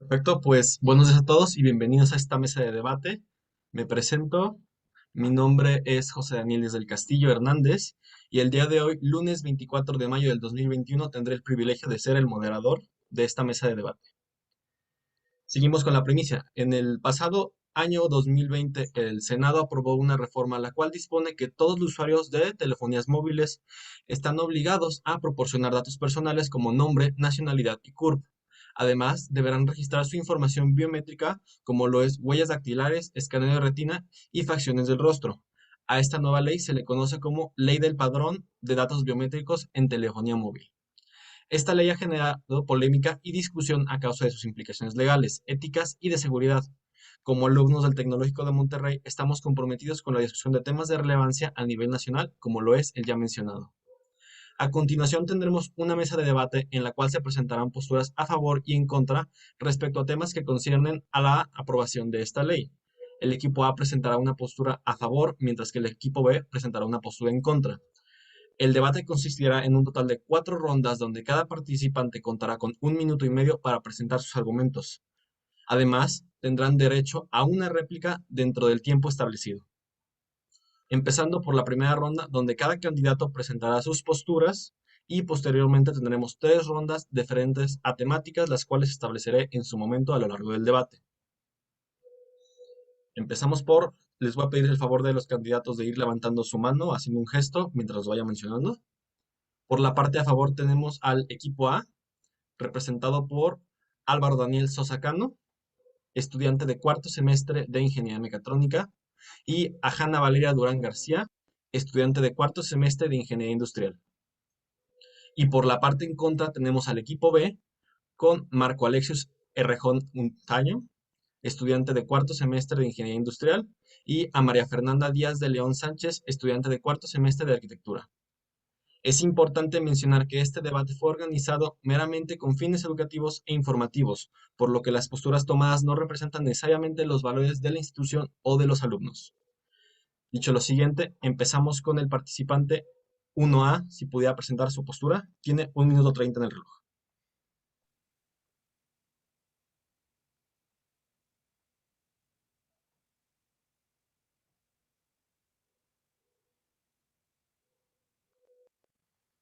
Perfecto, pues buenos días a todos y bienvenidos a esta mesa de debate. Me presento, mi nombre es José Daniel del Castillo Hernández y el día de hoy, lunes 24 de mayo del 2021, tendré el privilegio de ser el moderador de esta mesa de debate. Seguimos con la primicia. En el pasado año 2020, el Senado aprobó una reforma la cual dispone que todos los usuarios de telefonías móviles están obligados a proporcionar datos personales como nombre, nacionalidad y CURP. Además, deberán registrar su información biométrica, como lo es huellas dactilares, escaneo de retina y facciones del rostro. A esta nueva ley se le conoce como Ley del Padrón de Datos Biométricos en Telefonía Móvil. Esta ley ha generado polémica y discusión a causa de sus implicaciones legales, éticas y de seguridad. Como alumnos del Tecnológico de Monterrey, estamos comprometidos con la discusión de temas de relevancia a nivel nacional, como lo es el ya mencionado. A continuación tendremos una mesa de debate en la cual se presentarán posturas a favor y en contra respecto a temas que conciernen a la aprobación de esta ley. El equipo A presentará una postura a favor, mientras que el equipo B presentará una postura en contra. El debate consistirá en un total de 4 rondas donde cada participante contará con 1 minuto y medio para presentar sus argumentos. Además, tendrán derecho a una réplica dentro del tiempo establecido. Empezando por la primera ronda, donde cada candidato presentará sus posturas y posteriormente tendremos 3 rondas diferentes a temáticas, las cuales estableceré en su momento a lo largo del debate. Les voy a pedir el favor de los candidatos de ir levantando su mano, haciendo un gesto mientras los vaya mencionando. Por la parte a favor tenemos al equipo A, representado por Álvaro Daniel Sosa Cano, estudiante de cuarto semestre de Ingeniería Mecatrónica, y a Hanna Valeria Durán García, estudiante de cuarto semestre de Ingeniería Industrial. Y por la parte en contra tenemos al equipo B con Marco Alexius Errejón Untaño, estudiante de cuarto semestre de Ingeniería Industrial, y a María Fernanda Díaz de León Sánchez, estudiante de cuarto semestre de Arquitectura. Es importante mencionar que este debate fue organizado meramente con fines educativos e informativos, por lo que las posturas tomadas no representan necesariamente los valores de la institución o de los alumnos. Dicho lo siguiente, empezamos con el participante 1A, si pudiera presentar su postura. Tiene 1 minuto 30 en el reloj.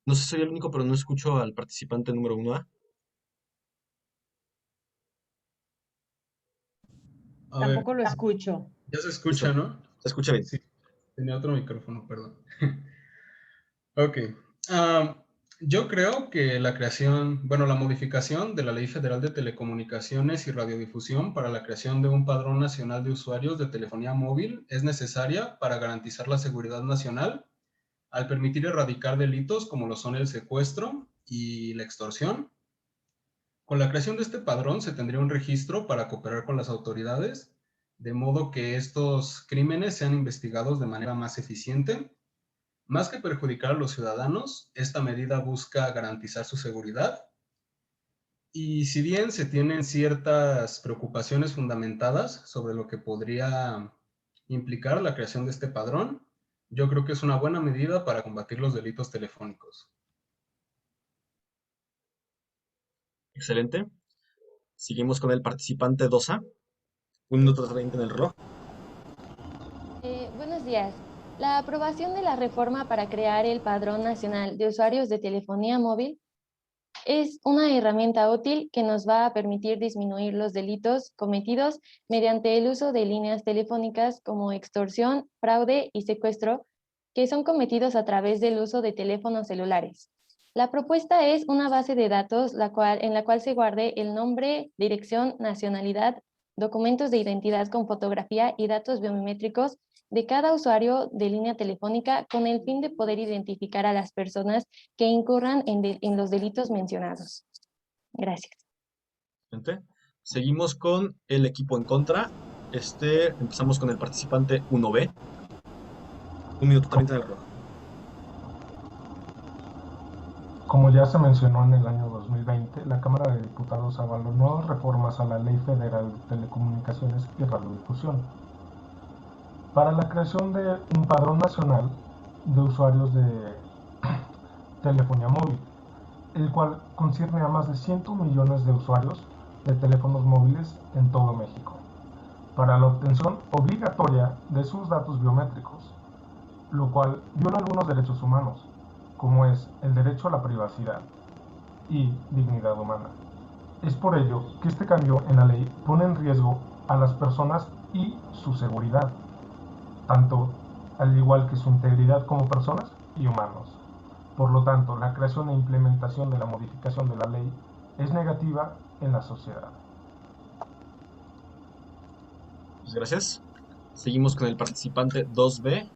No sé si soy el único, pero no escucho al participante número 1A. A ver, Tampoco lo escucho. ya se escucha, Listo, ¿no? se escucha bien. Sí, tenía otro micrófono, perdón. Ok. Ah, yo creo que la modificación de la Ley Federal de Telecomunicaciones y Radiodifusión para la creación de un padrón nacional de usuarios de telefonía móvil es necesaria para garantizar la seguridad nacional al permitir erradicar delitos como lo son el secuestro y la extorsión. Con la creación de este padrón se tendría un registro para cooperar con las autoridades, de modo que estos crímenes sean investigados de manera más eficiente. Más que perjudicar a los ciudadanos, esta medida busca garantizar su seguridad. Y si bien se tienen ciertas preocupaciones fundamentadas sobre lo que podría implicar la creación de este padrón, yo creo que es una buena medida para combatir los delitos telefónicos. Excelente. Seguimos con el participante 2A. 1 minuto 30 en el reloj. Buenos días. La aprobación de la reforma para crear el Padrón Nacional de Usuarios de Telefonía Móvil es una herramienta útil que nos va a permitir disminuir los delitos cometidos mediante el uso de líneas telefónicas como extorsión, fraude y secuestro, que son cometidos a través del uso de teléfonos celulares. La propuesta es una base de datos en la cual se guarde el nombre, dirección, nacionalidad, documentos de identidad con fotografía y datos biométricos de cada usuario de línea telefónica con el fin de poder identificar a las personas que incurran en los delitos mencionados. Gracias. Excelente. Seguimos con el equipo en contra. Empezamos con el participante 1B. 1 minuto 30 en el reloj. Como ya se mencionó en el año 2020, la Cámara de Diputados avaló nuevas reformas a la Ley Federal de Telecomunicaciones y Radiodifusión para la creación de un padrón nacional de usuarios de telefonía móvil, el cual concierne a más de 100 millones de usuarios de teléfonos móviles en todo México, para la obtención obligatoria de sus datos biométricos, lo cual viola algunos derechos humanos, como es el derecho a la privacidad y dignidad humana. Es por ello que este cambio en la ley pone en riesgo a las personas y su seguridad, tanto al igual que su integridad como personas y humanos. Por lo tanto, la creación e implementación de la modificación de la ley es negativa en la sociedad. Muchas gracias. Seguimos con el participante 2B.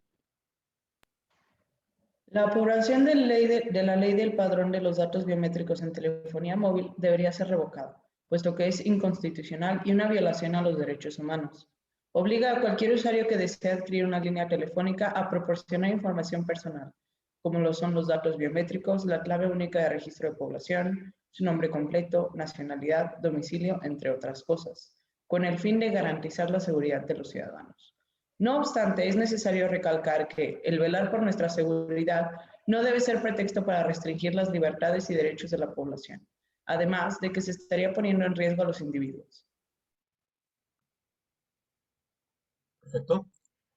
La aprobación de la ley del padrón de los datos biométricos en telefonía móvil debería ser revocada, puesto que es inconstitucional y una violación a los derechos humanos. Obliga a cualquier usuario que desee adquirir una línea telefónica a proporcionar información personal, como lo son los datos biométricos, la clave única de registro de población, su nombre completo, nacionalidad, domicilio, entre otras cosas, con el fin de garantizar la seguridad de los ciudadanos. No obstante, es necesario recalcar que el velar por nuestra seguridad no debe ser pretexto para restringir las libertades y derechos de la población, además de que se estaría poniendo en riesgo a los individuos. Perfecto.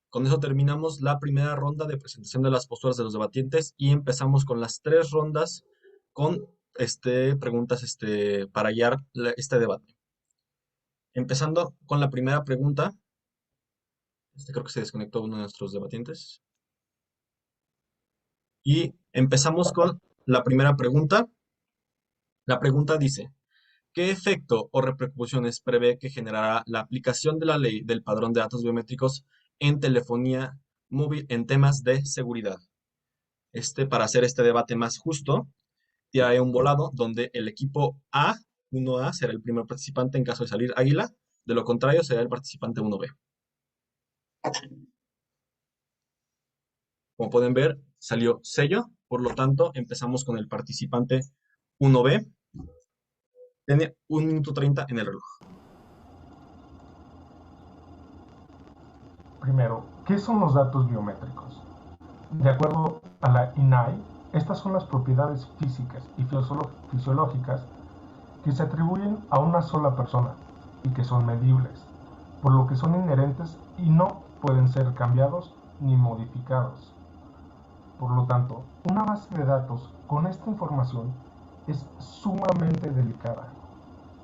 Con eso terminamos la primera ronda de presentación de las posturas de los debatientes y empezamos con las tres rondas con preguntas para guiar este debate. Empezando con la primera pregunta. Creo que se desconectó uno de nuestros debatientes. Y empezamos con la primera pregunta. La pregunta dice, ¿qué efecto o repercusiones prevé que generará la aplicación de la ley del padrón de datos biométricos en telefonía móvil en temas de seguridad? Para hacer este debate más justo, tiraré un volado donde el equipo A, 1A, será el primer participante en caso de salir águila. De lo contrario, será el participante 1B. Como pueden ver, salió sello. Por lo tanto, empezamos con el participante 1B. Tiene 1 minuto 30 en el reloj. Primero, ¿qué son los datos biométricos? De acuerdo a la INAI, estas son las propiedades físicas y fisiológicas que se atribuyen a una sola persona y que son medibles, por lo que son inherentes y no pueden ser cambiados ni modificados. Por lo tanto, una base de datos con esta información es sumamente delicada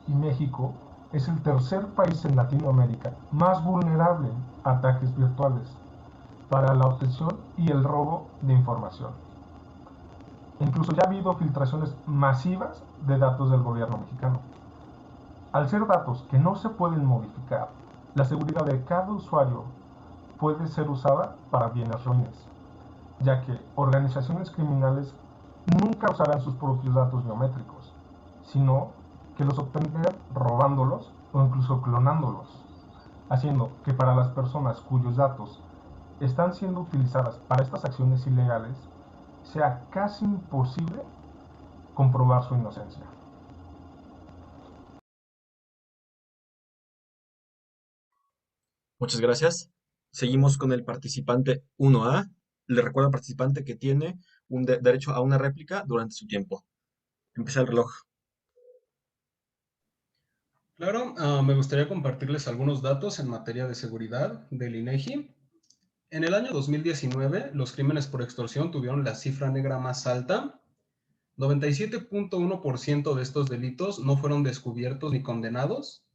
y México es el tercer país en Latinoamérica más vulnerable a ataques virtuales para la obtención y el robo de información. Incluso ya ha habido filtraciones masivas de datos del gobierno mexicano. Al ser datos que no se pueden modificar, la seguridad de cada usuario puede ser usada para bienes ruines, ya que organizaciones criminales nunca usarán sus propios datos biométricos, sino que los obtendrán robándolos o incluso clonándolos, haciendo que para las personas cuyos datos están siendo utilizadas para estas acciones ilegales sea casi imposible comprobar su inocencia. Muchas gracias. Seguimos con el participante 1A. Le recuerdo al participante que tiene un derecho a una réplica durante su tiempo. Empieza el reloj. Claro, me gustaría compartirles algunos datos en materia de seguridad del INEGI. En el año 2019, los crímenes por extorsión tuvieron la cifra negra más alta. 97.1% de estos delitos no fueron descubiertos ni condenados.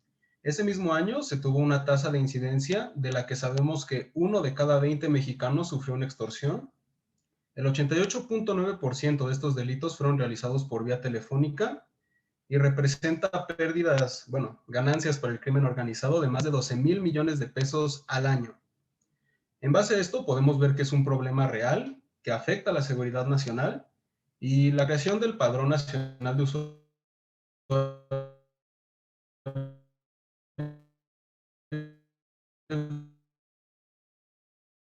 Ese mismo año se tuvo una tasa de incidencia de la que sabemos que 1 de cada 20 mexicanos sufrió una extorsión. El 88.9% de estos delitos fueron realizados por vía telefónica y representa pérdidas, ganancias para el crimen organizado de más de 12,000 millones de pesos al año. En base a esto podemos ver que es un problema real que afecta a la seguridad nacional y la creación del Padrón Nacional de Usuarios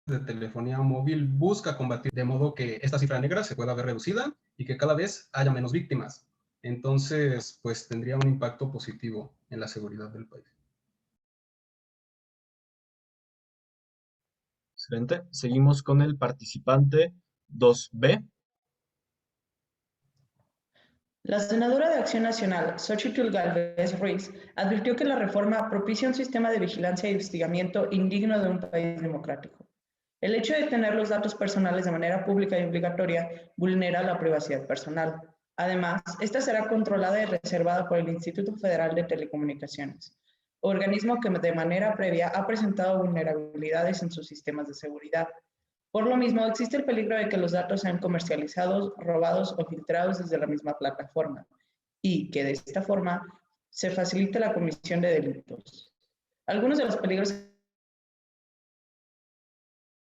de telefonía móvil busca combatir de modo que esta cifra negra se pueda ver reducida y que cada vez haya menos víctimas. Entonces, pues tendría un impacto positivo en la seguridad del país. Excelente. Seguimos con el participante 2B. La senadora de Acción Nacional, Xóchitl Gálvez Ruiz, advirtió que la reforma propicia un sistema de vigilancia y hostigamiento indigno de un país democrático. El hecho de tener los datos personales de manera pública y obligatoria vulnera la privacidad personal. Además, esta será controlada y reservada por el Instituto Federal de Telecomunicaciones, organismo que de manera previa ha presentado vulnerabilidades en sus sistemas de seguridad. Por lo mismo, existe el peligro de que los datos sean comercializados, robados o filtrados desde la misma plataforma y que de esta forma se facilite la comisión de delitos. Algunos de los peligros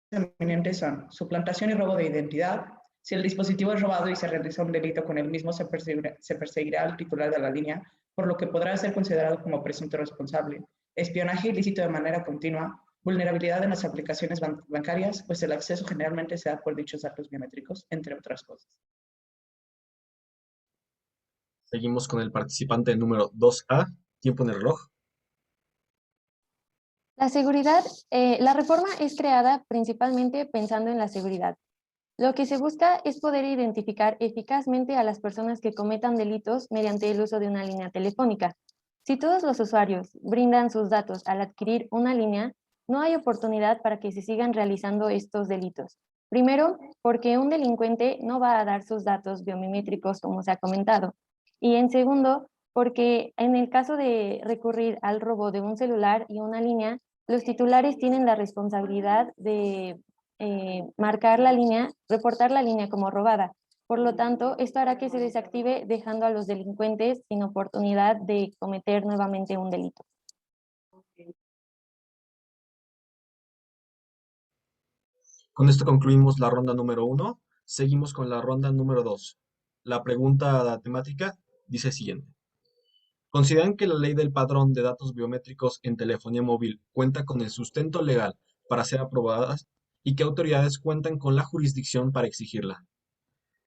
eminentes son suplantación y robo de identidad. Si el dispositivo es robado y se realiza un delito con el mismo, se perseguirá al titular de la línea, por lo que podrá ser considerado como presunto responsable. Espionaje ilícito de manera continua, vulnerabilidad en las aplicaciones bancarias, pues el acceso generalmente se da por dichos datos biométricos, entre otras cosas. Seguimos con el participante número 2A. Tiempo en el reloj. La seguridad, la reforma es creada principalmente pensando en la seguridad. Lo que se busca es poder identificar eficazmente a las personas que cometan delitos mediante el uso de una línea telefónica. Si todos los usuarios brindan sus datos al adquirir una línea, no hay oportunidad para que se sigan realizando estos delitos. Primero, porque un delincuente no va a dar sus datos biométricos como se ha comentado. Y en segundo, porque en el caso de recurrir al robo de un celular y una línea, los titulares tienen la responsabilidad de marcar la línea, reportar la línea como robada. Por lo tanto, esto hará que se desactive dejando a los delincuentes sin oportunidad de cometer nuevamente un delito. Con esto concluimos la ronda número 1. Seguimos con la ronda número 2. La pregunta temática dice siguiente. ¿Consideran que la ley del padrón de datos biométricos en telefonía móvil cuenta con el sustento legal para ser aprobada y qué autoridades cuentan con la jurisdicción para exigirla?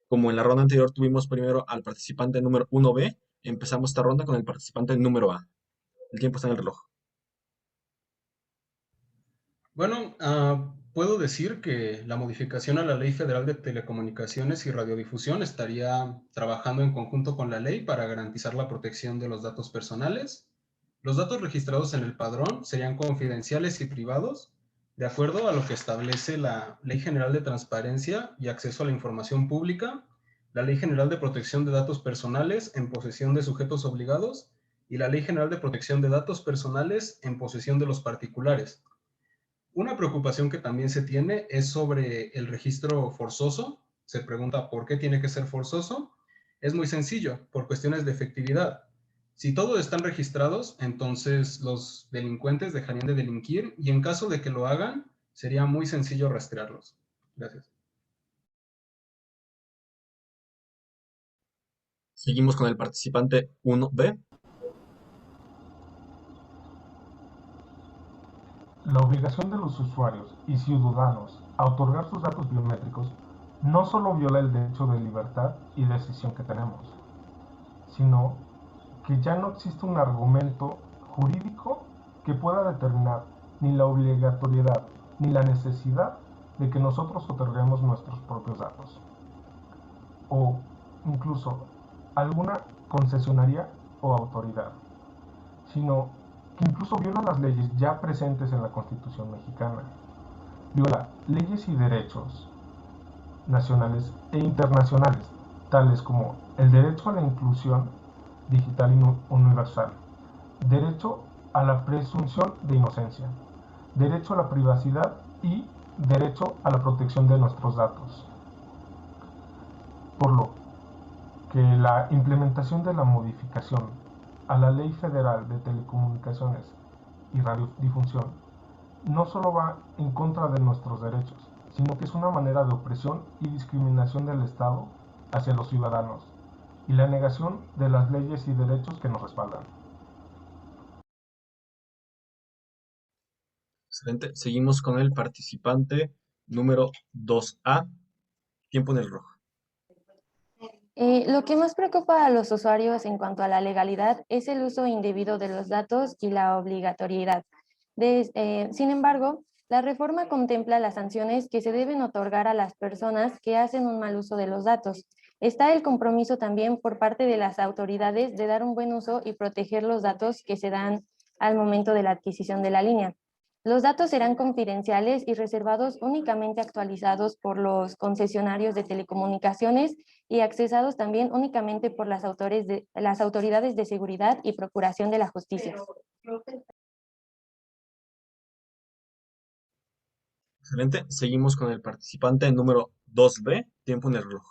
Como en la ronda anterior tuvimos primero al participante número 1B, empezamos esta ronda con el participante número A. El tiempo está en el reloj. Bueno, puedo decir que la modificación a la Ley Federal de Telecomunicaciones y Radiodifusión estaría trabajando en conjunto con la ley para garantizar la protección de los datos personales. Los datos registrados en el padrón serían confidenciales y privados, de acuerdo a lo que establece la Ley General de Transparencia y Acceso a la Información Pública, la Ley General de Protección de Datos Personales en posesión de sujetos obligados y la Ley General de Protección de Datos Personales en posesión de los particulares. Una preocupación que también se tiene es sobre el registro forzoso. Se pregunta por qué tiene que ser forzoso. Es muy sencillo, por cuestiones de efectividad. Si todos están registrados, entonces los delincuentes dejarían de delinquir y en caso de que lo hagan, sería muy sencillo rastrearlos. Gracias. Seguimos con el participante 1B. La obligación de los usuarios y ciudadanos a otorgar sus datos biométricos no solo viola el derecho de libertad y decisión que tenemos, sino que ya no existe un argumento jurídico que pueda determinar ni la obligatoriedad ni la necesidad de que nosotros otorguemos nuestros propios datos, o incluso alguna concesionaria o autoridad, sino que incluso viola las leyes ya presentes en la Constitución mexicana, viola leyes y derechos nacionales e internacionales, tales como el derecho a la inclusión digital universal, derecho a la presunción de inocencia, derecho a la privacidad y derecho a la protección de nuestros datos. Por lo que la implementación de la modificación a la Ley Federal de Telecomunicaciones y Radiodifusión no solo va en contra de nuestros derechos, sino que es una manera de opresión y discriminación del Estado hacia los ciudadanos y la negación de las leyes y derechos que nos respaldan. Excelente. Seguimos con el participante número 2A. Tiempo en el reloj. Lo que más preocupa a los usuarios en cuanto a la legalidad es el uso indebido de los datos y la obligatoriedad. Sin embargo, la reforma contempla las sanciones que se deben otorgar a las personas que hacen un mal uso de los datos. Está el compromiso también por parte de las autoridades de dar un buen uso y proteger los datos que se dan al momento de la adquisición de la línea. Los datos serán confidenciales y reservados únicamente actualizados por los concesionarios de telecomunicaciones y accesados también únicamente por las autoridades de seguridad y procuración de la justicia. Excelente. Seguimos con el participante número 2B, tiempo en el reloj.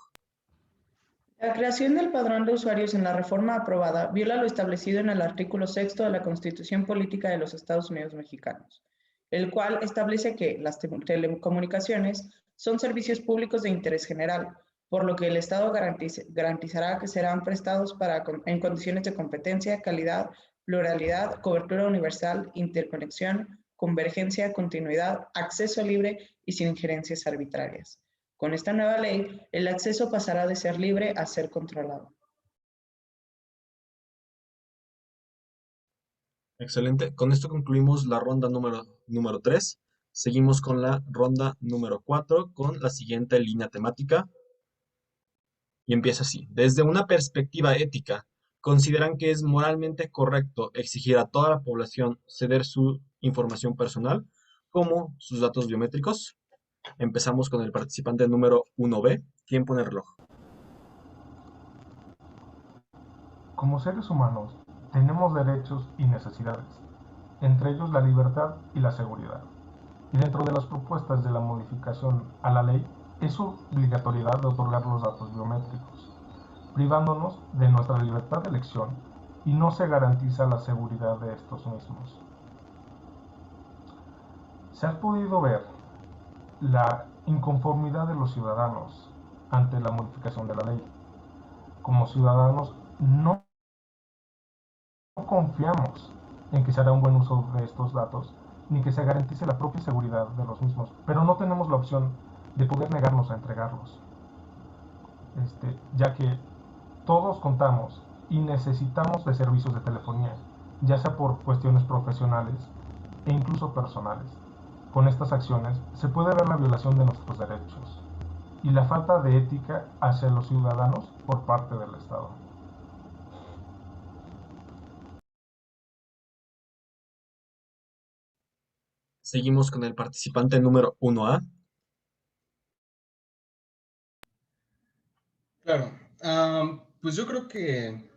La creación del padrón de usuarios en la reforma aprobada viola lo establecido en el artículo 6º de la Constitución Política de los Estados Unidos Mexicanos, el cual establece que las telecomunicaciones son servicios públicos de interés general, por lo que el Estado garantizará que serán prestados en condiciones de competencia, calidad, pluralidad, cobertura universal, interconexión, convergencia, continuidad, acceso libre y sin injerencias arbitrarias. Con esta nueva ley, el acceso pasará de ser libre a ser controlado. Excelente. Con esto concluimos la ronda número 3. Seguimos con la ronda número 4 con la siguiente línea temática. Y empieza así. Desde una perspectiva ética, ¿consideran que es moralmente correcto exigir a toda la población ceder su información personal, como sus datos biométricos? Empezamos con el participante número 1B, tiempo en el reloj. Como seres humanos, tenemos derechos y necesidades, entre ellos la libertad y la seguridad. Y dentro de las propuestas de la modificación a la ley, es obligatoriedad de otorgar los datos biométricos, privándonos de nuestra libertad de elección y no se garantiza la seguridad de estos mismos. Se ha podido ver la inconformidad de los ciudadanos ante la modificación de la ley. Como ciudadanos no confiamos en que se hará un buen uso de estos datos ni que se garantice la propia seguridad de los mismos, pero no tenemos la opción de poder negarnos a entregarlos, ya que todos contamos y necesitamos de servicios de telefonía, ya sea por cuestiones profesionales e incluso personales. Con estas acciones se puede ver la violación de nuestros derechos y la falta de ética hacia los ciudadanos por parte del Estado. Seguimos con el participante número 1A. Claro, pues yo creo que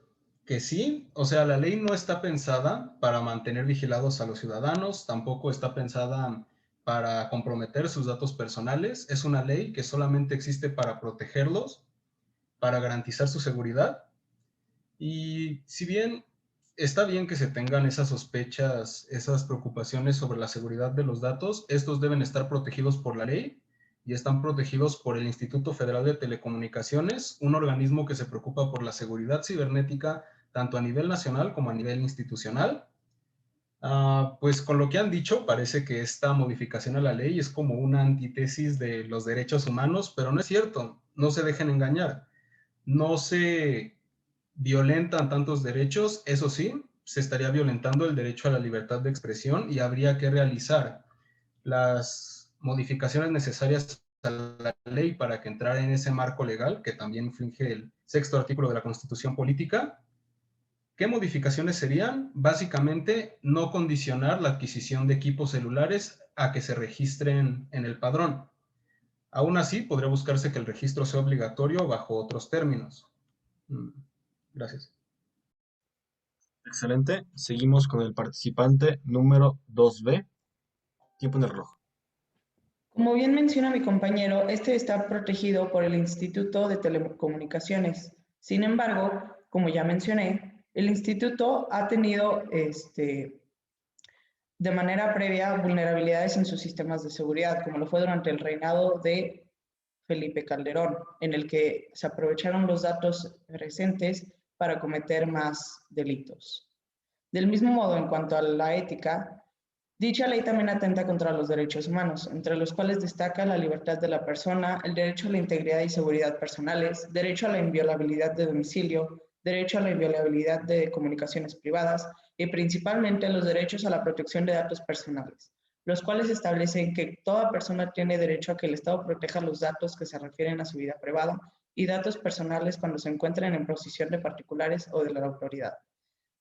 sí, o sea, la ley no está pensada para mantener vigilados a los ciudadanos, tampoco está pensada para comprometer sus datos personales, es una ley que solamente existe para protegerlos, para garantizar su seguridad, y si bien está bien que se tengan esas sospechas, esas preocupaciones sobre la seguridad de los datos, estos deben estar protegidos por la ley y están protegidos por el Instituto Federal de Telecomunicaciones, un organismo que se preocupa por la seguridad cibernética tanto a nivel nacional como a nivel institucional. Pues con lo que han dicho, parece que esta modificación a la ley es como una antítesis de los derechos humanos, pero no es cierto, no se dejen engañar. No se violentan tantos derechos, eso sí, se estaría violentando el derecho a la libertad de expresión y habría que realizar las modificaciones necesarias a la ley para que entrara en ese marco legal, que también infringe el 6º artículo de la Constitución Política. ¿Qué modificaciones serían? Básicamente, no condicionar la adquisición de equipos celulares a que se registren en el padrón. Aún así, podría buscarse que el registro sea obligatorio bajo otros términos. Gracias. Excelente. Seguimos con el participante número 2B, tiempo en el reloj. Como bien menciona mi compañero, este está protegido por el Instituto de Telecomunicaciones. Sin embargo, como ya mencioné, el instituto ha tenido de manera previa vulnerabilidades en sus sistemas de seguridad, como lo fue durante el reinado de Felipe Calderón, en el que se aprovecharon los datos presentes para cometer más delitos. Del mismo modo, en cuanto a la ética, dicha ley también atenta contra los derechos humanos, entre los cuales destaca la libertad de la persona, el derecho a la integridad y seguridad personales, derecho a la inviolabilidad de domicilio, derecho a la inviolabilidad de comunicaciones privadas y principalmente los derechos a la protección de datos personales, los cuales establecen que toda persona tiene derecho a que el Estado proteja los datos que se refieren a su vida privada y datos personales cuando se encuentren en posesión de particulares o de la autoridad.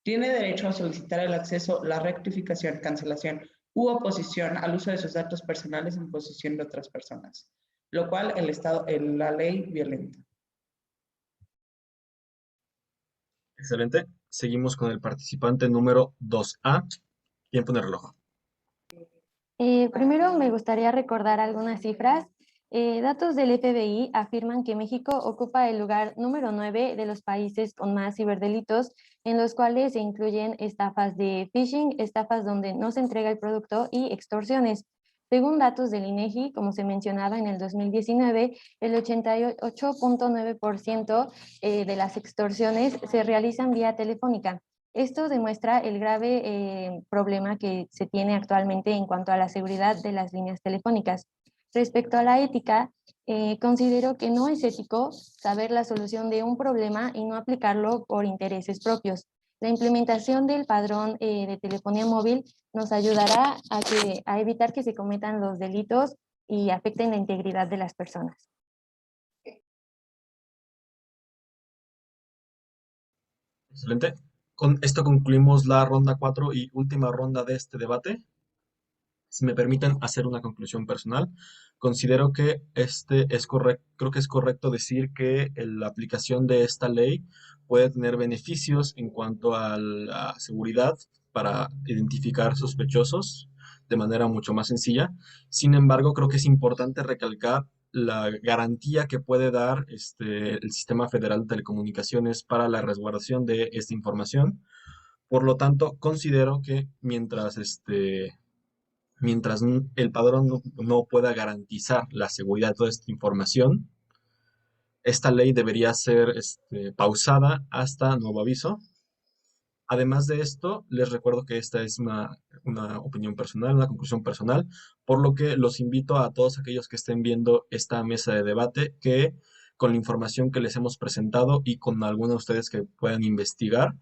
Tiene derecho a solicitar el acceso, la rectificación, cancelación u oposición al uso de sus datos personales en posesión de otras personas, lo cual la ley violenta. Excelente. Seguimos con el participante número 2A. Tiempo en el reloj. Primero me gustaría recordar algunas cifras. Datos del FBI afirman que México ocupa el lugar número 9 de los países con más ciberdelitos, en los cuales se incluyen estafas de phishing, estafas donde no se entrega el producto y extorsiones. Según datos del INEGI, como se mencionaba en el 2019, el 88.9% de las extorsiones se realizan vía telefónica. Esto demuestra el grave problema que se tiene actualmente en cuanto a la seguridad de las líneas telefónicas. Respecto a la ética, considero que no es ético saber la solución de un problema y no aplicarlo por intereses propios. La implementación del padrón de telefonía móvil nos ayudará a evitar que se cometan los delitos y afecten la integridad de las personas. Excelente. Con esto concluimos la ronda 4 y última ronda de este debate. Si me permiten hacer una conclusión personal, considero que creo que es correcto decir que la aplicación de esta ley puede tener beneficios en cuanto a la seguridad para identificar sospechosos de manera mucho más sencilla. Sin embargo, creo que es importante recalcar la garantía que puede dar el Sistema Federal de Telecomunicaciones para la resguardación de esta información. Por lo tanto, considero que mientras el padrón no pueda garantizar la seguridad de toda esta información, esta ley debería ser pausada hasta nuevo aviso. Además de esto, les recuerdo que esta es una opinión personal, una conclusión personal, por lo que los invito a todos aquellos que estén viendo esta mesa de debate que con la información que les hemos presentado y con algunos de ustedes que puedan investigar,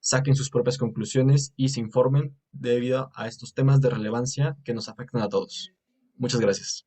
saquen sus propias conclusiones y se informen debido a estos temas de relevancia que nos afectan a todos. Muchas gracias.